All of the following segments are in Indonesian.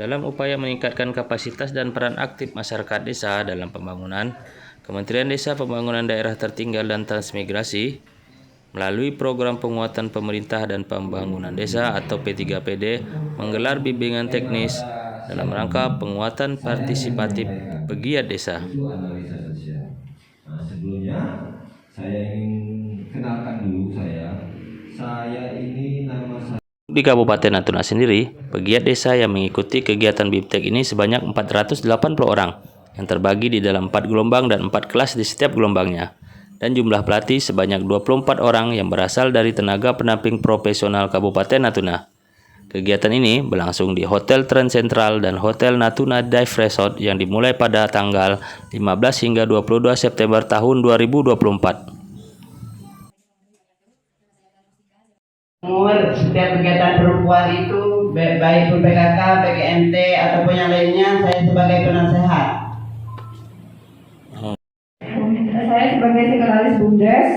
Dalam upaya meningkatkan kapasitas dan peran aktif masyarakat desa dalam pembangunan, Kementerian Desa Pembangunan Daerah Tertinggal dan Transmigrasi melalui program penguatan pemerintah dan pembangunan desa atau P3PD menggelar bimbingan teknis dalam rangka penguatan partisipatif pegiat desa. Itu analisa sosial. Nah, sebelumnya saya ingin kenalkan dulu saya ini nama saya. Di Kabupaten Natuna sendiri, pegiat desa yang mengikuti kegiatan BIMTEK ini sebanyak 480 orang yang terbagi di dalam 4 gelombang dan 4 kelas di setiap gelombangnya. Dan jumlah pelatih sebanyak 24 orang yang berasal dari tenaga pendamping profesional Kabupaten Natuna. Kegiatan ini berlangsung di Hotel Trans Central dan Hotel Natuna Dive Resort yang dimulai pada tanggal 15 hingga 22 September tahun 2024. Setiap kegiatan perempuan itu baik PKK, PKMT ataupun yang lainnya, saya sebagai penasehat. Saya sebagai sekretaris BUMDes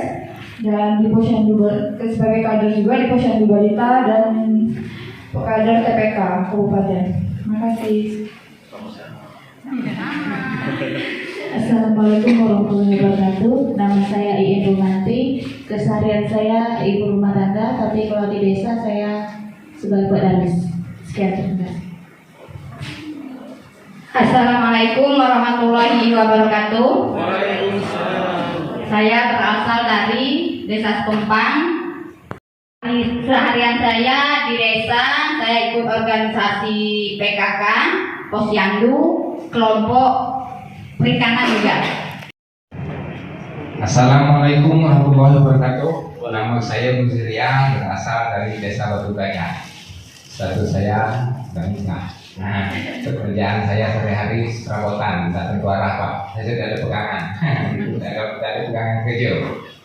dan di Posyandu sebagai kader juga di Posyandu Balita dan kader TPK Kabupaten. Terima kasih. Assalamualaikum warahmatullahi wabarakatuh. Nama saya Iin Rumanti. Keseharian saya ibu rumah tangga, tapi kalau di desa saya sebagai pedanis. Sekian, terima kasih. Assalamualaikum warahmatullahi wabarakatuh. Saya berasal dari Desa Sempang. Seharian saya di desa, saya ikut organisasi PKK, Posyandu, kelompok perikanan juga. Assalamualaikum warahmatullahi wabarakatuh. Nama saya Muziria, berasal dari Desa Batu Gajah. Status saya menikah. Nah, pekerjaan saya sehari-hari serabotan, tak tentu arah Pak. Saya tidak ada pegangan, tidak ada pegangan kerja.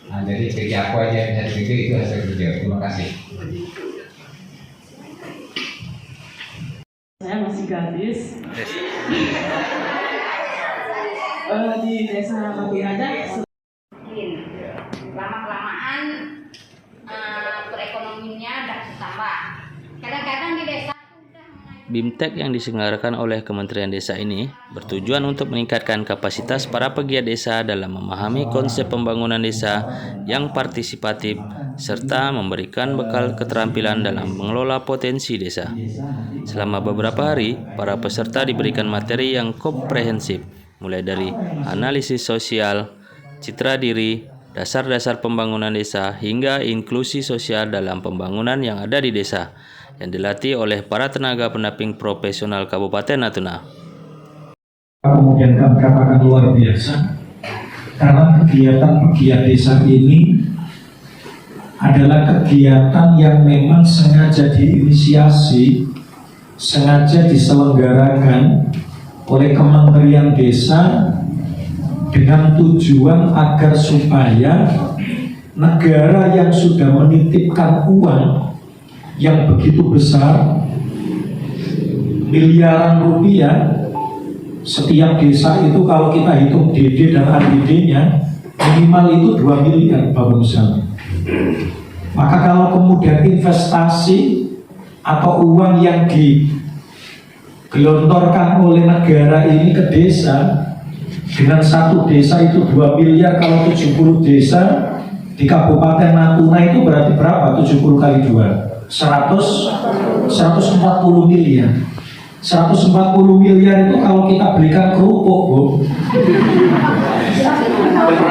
Nah, jadi kerja apa aja yang bisa kerja itu hasil kerja. Terima kasih. Saya masih gadis. Di Desa Batu Gajah. Lama-kelamaan perekonomiannya udah bertambah. Kadang-kadang di desa BIMTEK yang diselenggarakan oleh Kementerian Desa ini bertujuan untuk meningkatkan kapasitas para pegiat desa dalam memahami konsep pembangunan desa yang partisipatif serta memberikan bekal keterampilan dalam mengelola potensi desa. Selama beberapa hari, para peserta diberikan materi yang komprehensif, mulai dari analisis sosial, citra diri, dasar-dasar pembangunan desa, hingga inklusi sosial dalam pembangunan yang ada di desa, yang dilatih oleh para tenaga pendamping profesional Kabupaten Natuna. Kemudian kami katakan luar biasa, karena kegiatan pegiat desa ini adalah kegiatan yang memang sengaja diinisiasi, sengaja diselenggarakan oleh Kementerian Desa dengan tujuan agar supaya negara yang sudah menitipkan uang yang begitu besar, miliaran rupiah, setiap desa itu kalau kita hitung DD dan ADD-nya minimal itu 2 miliar Bapak Misalnya. Maka kalau kemudian investasi atau uang yang digelontorkan oleh negara ini ke desa, dengan satu desa itu 2 miliar, kalau 70 desa di Kabupaten Natuna itu berarti berapa? 70 kali 2 140 miliar. 140 miliar itu kalau kita belikan kerupuk, Bu,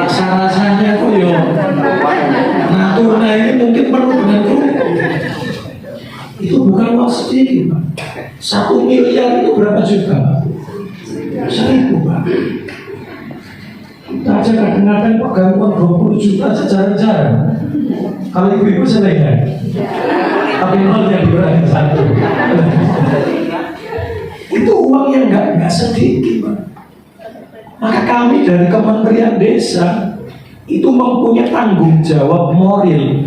rasa-rasanya kok yo Natuna ini mungkin penuh dengan kerupuk. Itu bukan uang sedikit, Pak. 1 miliar itu berapa juta? 1.000, Pak. Kita aja kadang-kadang pegang uang 20 juta aja jarang-jarang. Kalau ibu-ibu sering ya? Tapi nol yang dikurangi 1. Itu uang yang nggak sedikit, Pak. Maka kami dari Kementerian Desa itu mempunyai tanggung jawab moral,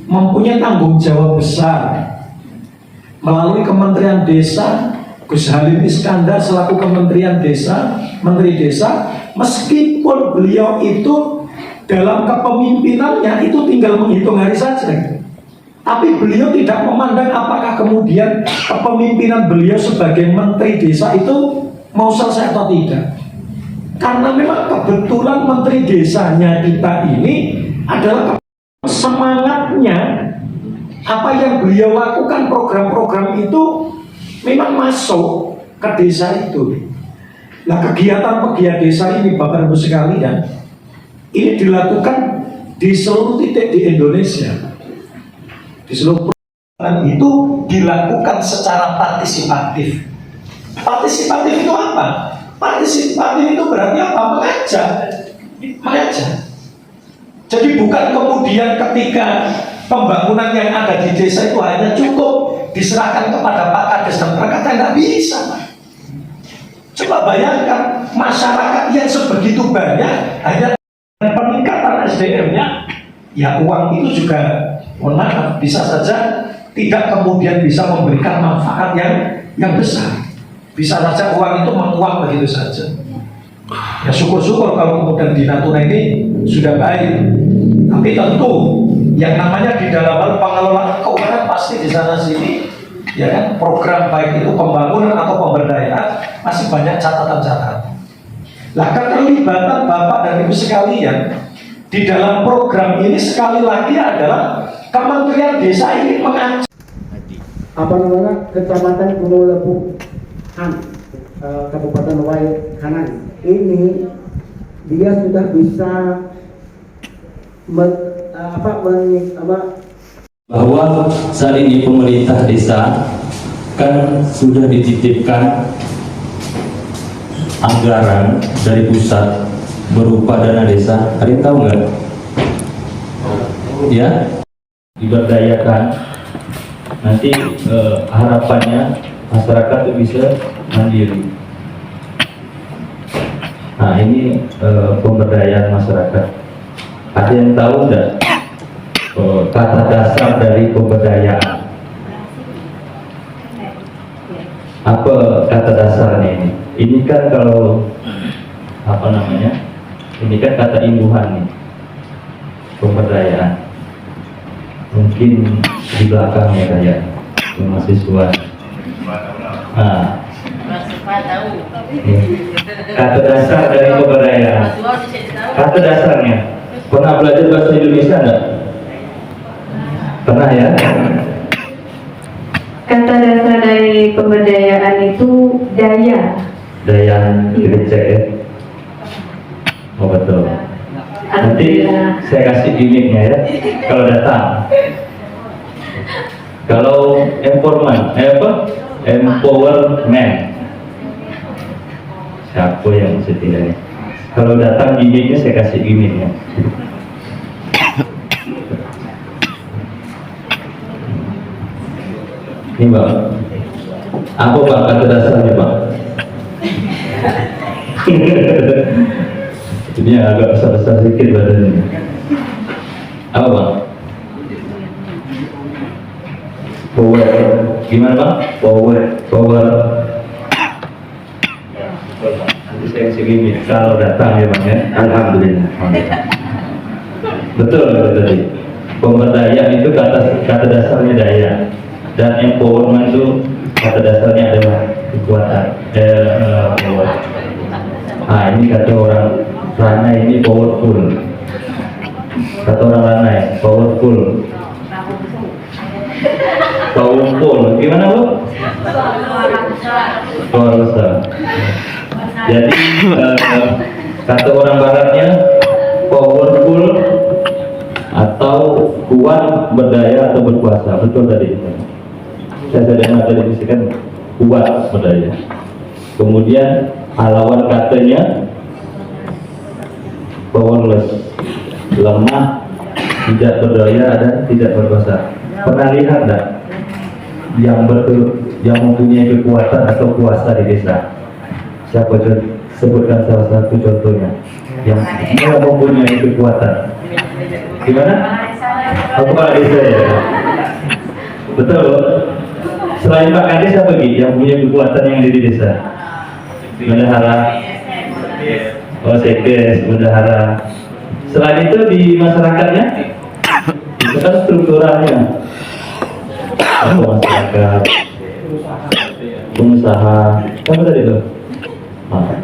mempunyai tanggung jawab besar melalui Kementerian Desa. Gus Halim Iskandar selaku Kementerian Desa, Menteri Desa, meskipun beliau itu dalam kepemimpinannya itu tinggal menghitung hari saja. Tapi beliau tidak memandang apakah kemudian kepemimpinan beliau sebagai menteri desa itu mau selesai atau tidak. Karena memang kebetulan menteri desanya kita ini adalah semangatnya, apa yang beliau lakukan, program-program itu memang masuk ke desa itu. Nah, kegiatan-kegiatan desa ini Bapak Ibu sekalian, ini dilakukan di seluruh titik di Indonesia. Di seluruh program itu dilakukan secara partisipatif. Partisipatif itu apa? Partisipatif itu berarti apa? Mengajak. Jadi bukan kemudian ketika pembangunan yang ada di desa itu hanya cukup diserahkan kepada Pak Kades dan perangkat, nggak bisa, Pak. Coba bayangkan masyarakat yang sebegitu banyak hanya peningkatan SDM-nya, ya uang itu juga, mohon maaf, bisa saja tidak kemudian bisa memberikan manfaat yang besar. Bisa saja uang itu menguap begitu saja. Ya syukur-syukur kalau kemudian di Natuna ini sudah baik. Tapi tentu yang namanya di dalam hal pengelolaan keuangan pasti di sana sini, ya kan, program baik itu pembangunan atau pemberdayaan masih banyak catatan-catatan. Lah keterlibatan Bapak dan Ibu sekalian di dalam program ini sekali lagi adalah Kementerian Desa ini mengajak Kecamatan Gunung Lebu Kabupaten Waikanan ini dia sudah bisa bahwa saat ini pemerintah desa kan sudah dititipkan anggaran dari pusat berupa dana desa. Ada yang tahu nggak? Ya, diberdayakan. Nanti harapannya masyarakat itu bisa mandiri. Nah, ini pemberdayaan masyarakat. Ada yang tahu nggak kata dasar dari pemberdayaan? Apa kata dasarnya ini? Ini kan kalau apa namanya? Ini kan kata imbuhan nih, pemberdayaan. Mungkin di belakangnya kayak mahasiswa. Nah, kata dasar dari pemberdayaan. Kata dasarnya, pernah belajar bahasa Indonesia enggak? Pernah ya? Kata dasar dari pemberdayaan itu daya. Daya dicek ya. Oh betul. Nanti saya kasih gimmicknya ya. Kalau datang, kalau empowerment, siapa yang setidaknya? Kalau datang gimmicknya saya kasih gimmicknya. Ini Bang, apa Bang kata dasarnya Bang? Ini agak besar-besar sedikit badannya. Apa Bang? Power, gimana Bang? Power. Nanti saya kasih gini, kalau datang ya Bang ya, alhamdulillah. Betul tadi. Pemberdayaan itu kata dasarnya daya, dan empowerment itu kata dasarnya adalah kekuatan. Power. Nah ini kata orang Ranai ini powerful. Kata orang Ranai powerful. Gimana Bu? Luar biasa. Jadi kata orang Baratnya powerful atau kuat, berdaya atau berkuasa. Betul tadi. Saya tadi bisikan kuat, berdaya. Kemudian lawan katanya powerless, lemah, tidak berdaya dan tidak berkuasa. Pernah lihat enggak yang mempunyai kekuatan atau kuasa di desa? Siapa sebutkan salah satu contohnya yang mempunyai kekuatan? Gimana? Kepala desa ya. Betul. Selain Pak Kades siapa lagi yang punya kekuatan yang ada di desa? Bendahara. Oh, sekdes, bendahara. Selain itu di masyarakatnya, itu kan strukturalnya. tokoh masyarakat, pengusaha, apa tadi tuh?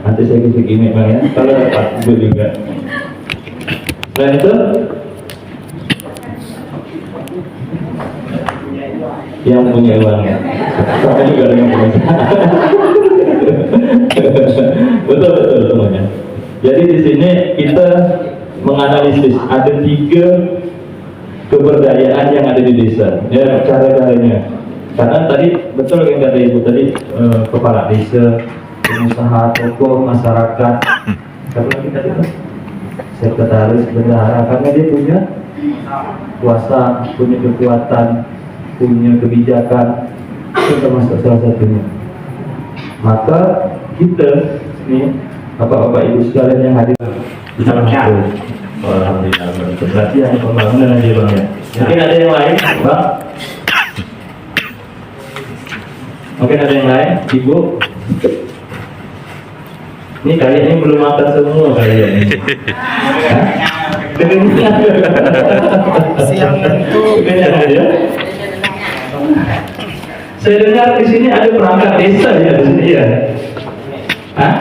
Nanti saya kasih gimmick bang ya, kalau dapat ibu juga. Selain itu, yang punya uang ya, sama juga dengan pengusaha. betul semuanya. Jadi di sini kita menganalisis ada 3 keberdayaan yang ada di desa. Ya cara-caranya. Karena tadi betul yang kata ibu tadi, kepala desa, pengusaha, tokoh masyarakat, karena kita itu sekretaris, bendahara, karena dia punya kuasa, punya kekuatan, punya kebijakan, itu termasuk salah satunya. Maka kita ini bapak-bapak ibu sekalian yang hadir bisa mengatur. Alhamdulillah, berarti yang pembangunan aja bang ya. Mungkin ada yang lain, bang? Mungkin ada yang lain, ibu? Ini kayaknya belum makan semua kayaknya. Siang tentu. Ya? Saya dengar di sini ada perangkat desa ya di sini ya. Hah?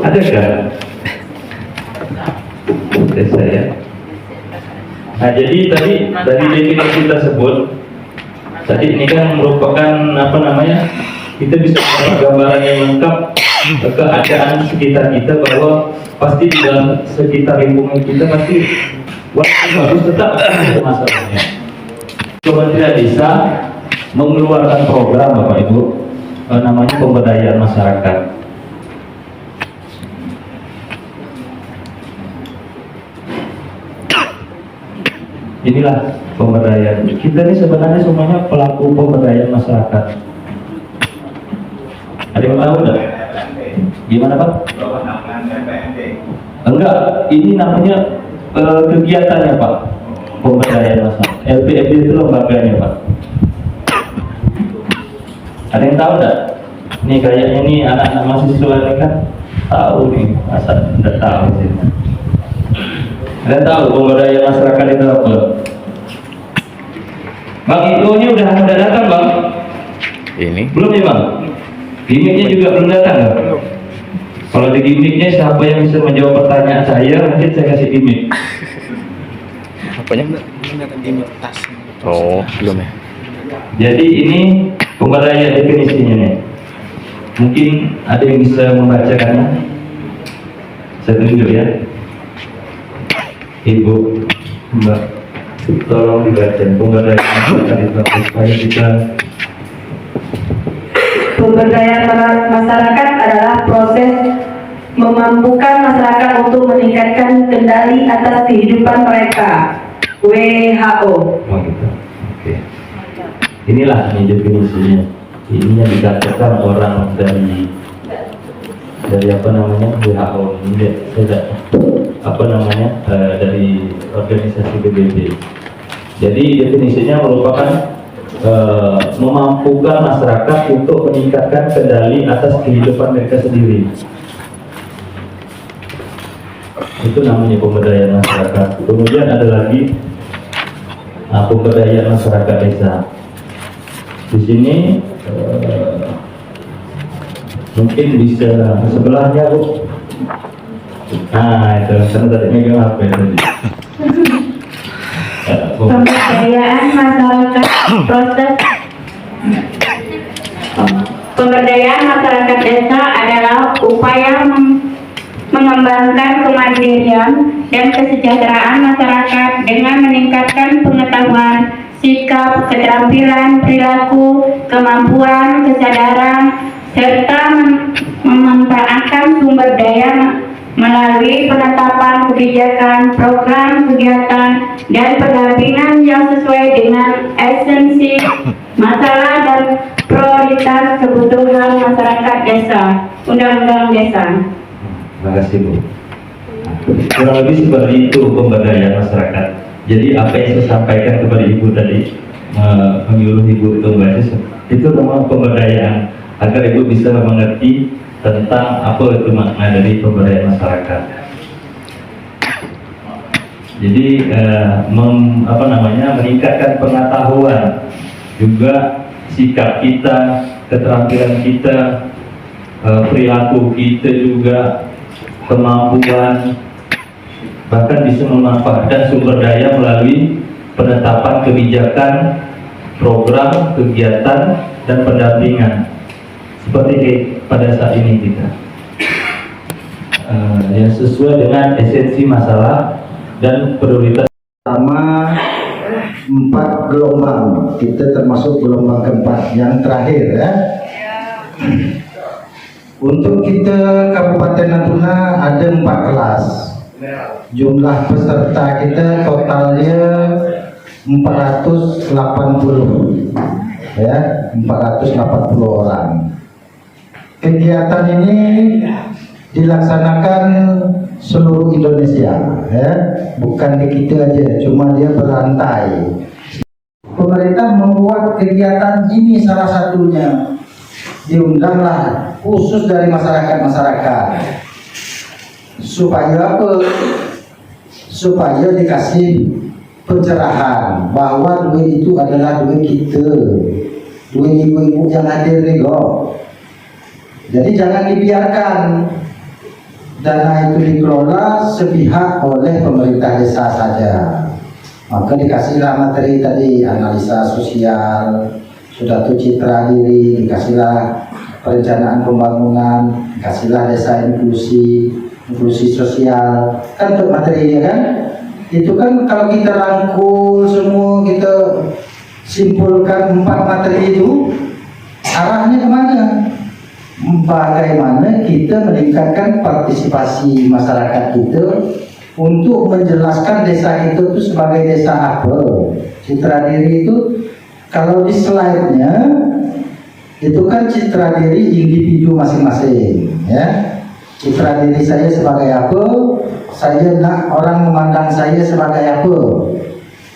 Ada nggak? Desa ya. Nah jadi tadi dari definisi tersebut, tadi ini kan merupakan apa namanya? Kita bisa dapat gambaran yang lengkap keadaan sekitar kita, bahwa pasti di dalam sekitar lingkungan kita pasti harus tetap ada masalahnya. Kementerian Desa mengeluarkan program Bapak Ibu namanya pemberdayaan masyarakat. Inilah pemberdayaan. Kita ini sebenarnya semuanya pelaku pemberdayaan masyarakat. Ada yang tahu enggak? Gimana Pak? Enggak, ini namanya kegiatannya Pak, pemberdayaan masyarakat. LPMD itu lembaganya Pak. Ada yang tahu enggak? Nih kayaknya nih anak-anak mahasiswa ini kan tahu nih, masa enggak tahu sih. Ada yang tahu pemberdayaan masyarakat itu apa? Bang Iko nya udah datang Bang? Ini? Belum ya Bang? Gimiknya juga belum datang kan? Kalau di gimiknya siapa yang bisa menjawab pertanyaan saya, mungkin saya kasih gimik. Apanya? Oh, belum ya. Jadi ini pemberdayaan definisinya nih. Mungkin ada yang bisa membacakannya. Saya tunjuk ya. Ibu, Mbak, tolong dibaca pemberdayaan supaya kita. Pemberdayaan masyarakat adalah proses memampukan masyarakat untuk meningkatkan kendali atas kehidupan mereka. WHO. Oh gitu. Oke. Inilah ini definisinya. Ini yang dikatakan orang dari apa namanya WHO. Ini tidak apa namanya dari organisasi PBB. Jadi definisinya merupakan memampukan masyarakat untuk meningkatkan kendali atas kehidupan mereka sendiri. Itu namanya pemberdayaan masyarakat. Kemudian ada lagi pemberdayaan masyarakat desa. Di sini mungkin bisa sebelahnya Bu. Nah itu kan tadi megang apa ya tadi? Pemberdayaan masyarakat proses pemberdayaan masyarakat desa adalah upaya mengembangkan kemandirian dan kesejahteraan masyarakat dengan meningkatkan pengetahuan, sikap, keterampilan, perilaku, kemampuan, kesadaran, serta memanfaatkan sumber daya melalui penetapan kebijakan, program, kegiatan, dan pendampingan yang sesuai dengan esensi, masalah, dan prioritas kebutuhan masyarakat desa. Undang-Undang Desa. Terima kasih Bu. Kurang lebih seperti itu pemberdayaan masyarakat. Jadi apa yang saya sampaikan kepada Ibu tadi, menyuruh Ibu itu membaca, itu memang pemberdayaan agar Ibu bisa mengerti tentang apa itu makna dari pemberdayaan masyarakat. Jadi meningkatkan pengetahuan juga sikap kita, keterampilan kita, perilaku kita juga, kemampuan, bahkan bisa memanfaatkan sumber daya melalui penetapan kebijakan, program, kegiatan, dan pendampingan seperti pada saat ini kita yang sesuai dengan esensi masalah dan prioritas. Sama 4 gelombang, kita termasuk gelombang keempat yang terakhir ya. Untuk kita Kabupaten Natuna ada 4 kelas. Jumlah peserta kita totalnya 480 ya, 480 orang. Kegiatan ini dilaksanakan seluruh Indonesia ya, bukan di kita aja, cuma dia berantai. Pemerintah membuat kegiatan ini salah satunya, diundanglah khusus dari masyarakat supaya apa? Supaya dikasih pencerahan bahwa duit itu adalah duit kita, duit ibu-ibu yang hadir nih loh. Jadi jangan dibiarkan dana itu dikelola sepihak oleh pemerintah desa saja. Maka dikasihlah materi tadi, analisa sosial, sudah tuh citra diri, dikasihlah perencanaan pembangunan, dikasihlah desa inklusi sosial, kan untuk materinya kan. Itu kan kalau kita rangkul semua, kita simpulkan 4 materi itu, arahnya kemana? Bagaimana kita meningkatkan partisipasi masyarakat kita untuk menjelaskan desa itu sebagai desa apa. Citra diri itu kalau di slide-nya itu kan citra diri individu masing-masing ya. Citra diri saya sebagai apa, saya nak orang memandang saya sebagai apa,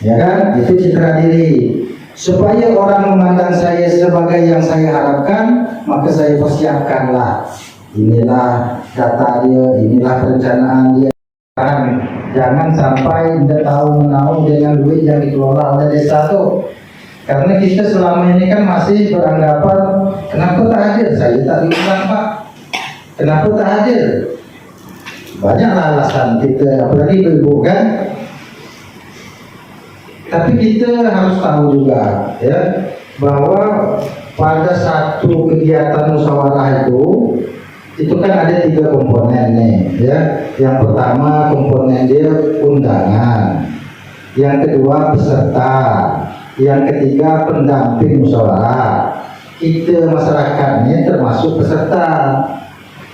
ya kan? Itu citra diri. Supaya orang memandang saya sebagai yang saya harapkan, maka saya persiapkanlah. Inilah data dia, inilah perencanaan dia. Jangan sampai tidak tahu menahu dengan duit yang dikelola oleh desa tuh. Karena kita selama ini kan masih beranggapan, kenapa tak hadir? Saya tak diundang Pak. Kenapa tak hadir? Banyaklah alasan kita, apalagi ibu kan. Tapi kita harus tahu juga ya, bahwa pada satu kegiatan musyawarah itu kan ada 3 komponen nih ya. Yang pertama komponen dia undangan, yang kedua peserta, yang ketiga pendamping musyawarah. Kita masyarakatnya termasuk peserta.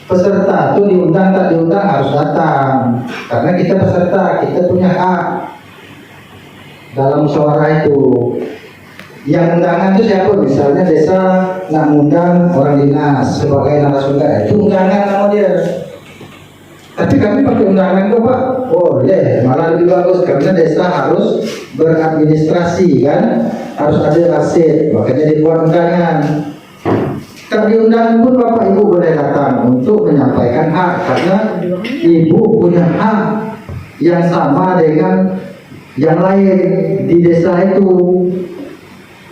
Peserta itu diundang tak diundang harus datang, karena kita peserta, kita punya hak dalam musyawarah itu. Yang undangan itu siapa? Misalnya desa nak undang orang dinas sebagai narasumber, itu undangan nama dia. Tapi kami pakai undangan kok Pak? Boleh, malah lebih bagus karena desa harus beradministrasi kan, harus ada aset, makanya dibuat undangan. Tak diundang pun Bapak Ibu boleh datang untuk menyampaikan hak, karena Ibu punya hak yang sama dengan yang lain di desa itu.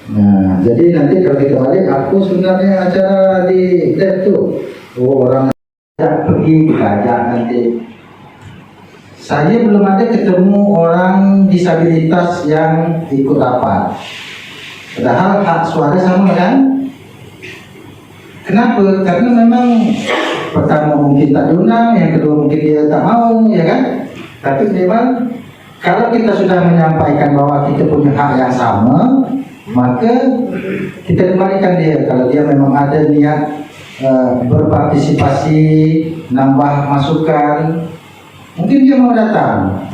Nah, jadi nanti kalau kita balik, aku sebenarnya acara di lab tuh, orang pergi ajak nanti. Saya belum ada ketemu orang disabilitas yang ikut rapat. Padahal hak suara sama kan? Kenapa? Karena memang pertama mungkin tak diundang, yang kedua mungkin dia tak mau, ya kan? Tapi memang kalau kita sudah menyampaikan bahwa kita punya hak yang sama, maka kita kembalikan dia. Kalau dia memang ada niat berpartisipasi, nambah masukan, mungkin dia mau datang.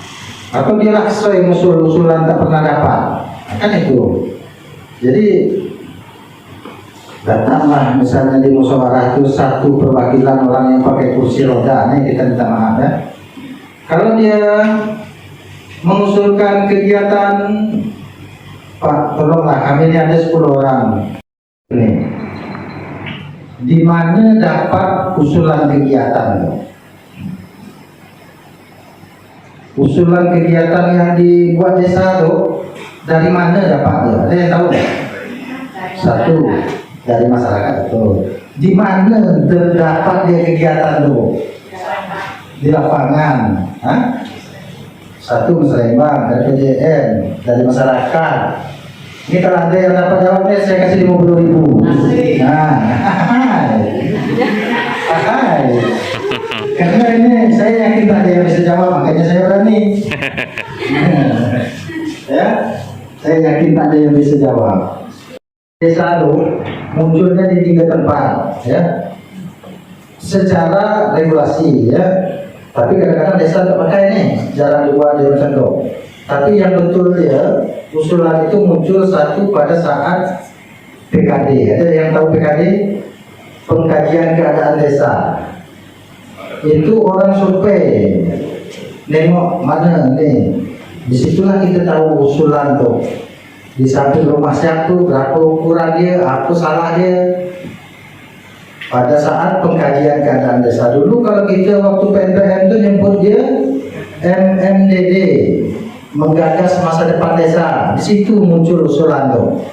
Atau dia laksai usul-usulan tak pernah dapat, kan itu. Jadi datanglah misalnya di musyawarah itu 1 perwakilan orang yang pakai kursi roda, ini kita minta maaf ya. Kalau dia mengusulkan kegiatan, Pak tolonglah kami ini ada 10 orang ini, di mana dapat usulan kegiatan? Usulan kegiatan yang dibuat desa tuh dari mana dapatnya? Ada yang tahu? Satu dari masyarakat itu. Di mana terdapat dia kegiatan itu? Di lapangan. Hah? Satu Musrembang dari PJM, dari masyarakat. Ini kalau ada yang dapat jawabnya saya kasih 50.000. Nah, hai. Karena ini saya yakin tak ada yang bisa jawab, makanya saya berani. Ya, saya yakin tak ada yang bisa jawab. Selalu munculnya di 3 tempat, ya. Secara regulasi, ya. Tapi kadang-kadang desa tak pakai nih, jarang dibuat di Rosendo. Tapi yang betul dia, usulan itu muncul satu pada saat PKD. Ada yang tahu PKD? Pengkajian keadaan desa. Itu orang survei, nengok mana nih. Disitulah kita tahu usulan tuh. Di samping rumah siapa, berapa ukuran dia, apa salah dia. Pada saat pengkajian keadaan desa dulu, kalau kita waktu PNPM itu nyebut dia MMDD, menggagas masa depan desa. Di situ muncul usulan tuh.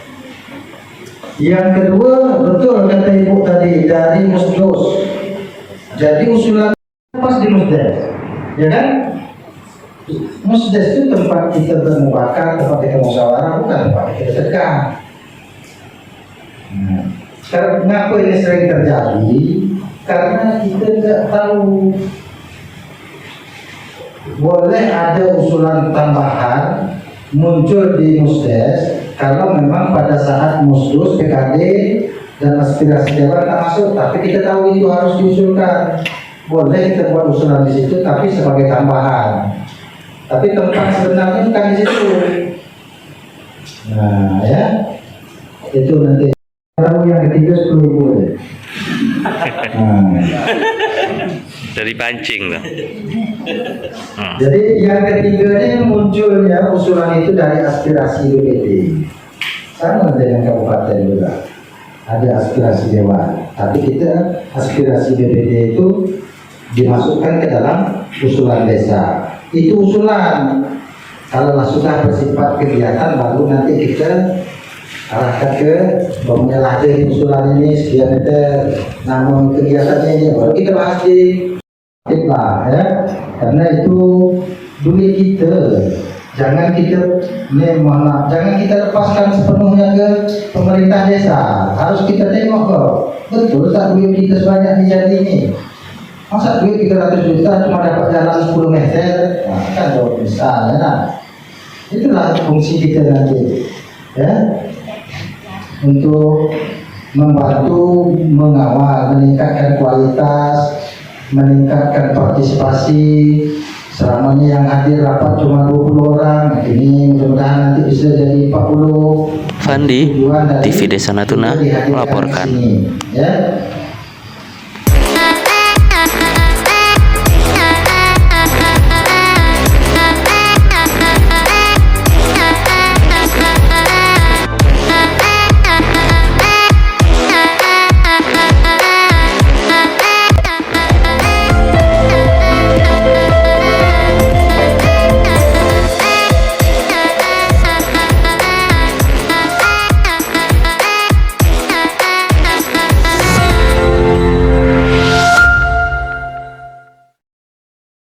Yang kedua, betul kata ibu tadi, dari Musdos. Jadi usulan pas di Musdes, ya kan? Musdes itu tempat kita bermufakat, tempat kita musyawarah, bukan tempat kita sedekah. Kenapa ini sering terjadi? Karena kita tidak tahu. Boleh ada usulan tambahan muncul di Musdes kalau memang pada saat Musdos, PKD dan aspirasi dewan tak masuk, tapi kita tahu itu harus diusulkan. Boleh kita buat usulan di situ, tapi sebagai tambahan. Tapi tempat sebenarnya bukan di situ. Nah, ya, itu nanti. Tahu yang ketiga 10.000. Dari pancing loh. Jadi yang ketiga ini munculnya usulan itu dari aspirasi BPD. Sama dengan kabupaten juga. Ada aspirasi dewan. Tapi kita aspirasi BPD itu dimasukkan ke dalam usulan desa. Itu usulan. Kalau sudah bersifat kegiatan, baru nanti kita arahkan ke pemenyelah dari usulan ini sekian meter, namun kegiatannya ini baru kita bahas di lah, ya. Karena itu duit kita, jangan kita jangan kita lepaskan sepenuhnya ke pemerintah desa. Harus kita tengok kok, betul tak duit kita sebanyak dijadi ini. Masa duit 300 juta cuma dapat jalan 10 meter, nah, kan jauh besar, ya nah. Itulah fungsi kita nanti, ya. Untuk membantu mengawal, meningkatkan kualitas, meningkatkan partisipasi. Selama ini yang hadir rapat cuma 20 orang, ini mudah-mudahan nanti bisa jadi 40. Fandi, TV Desa Natuna melaporkan. Ya.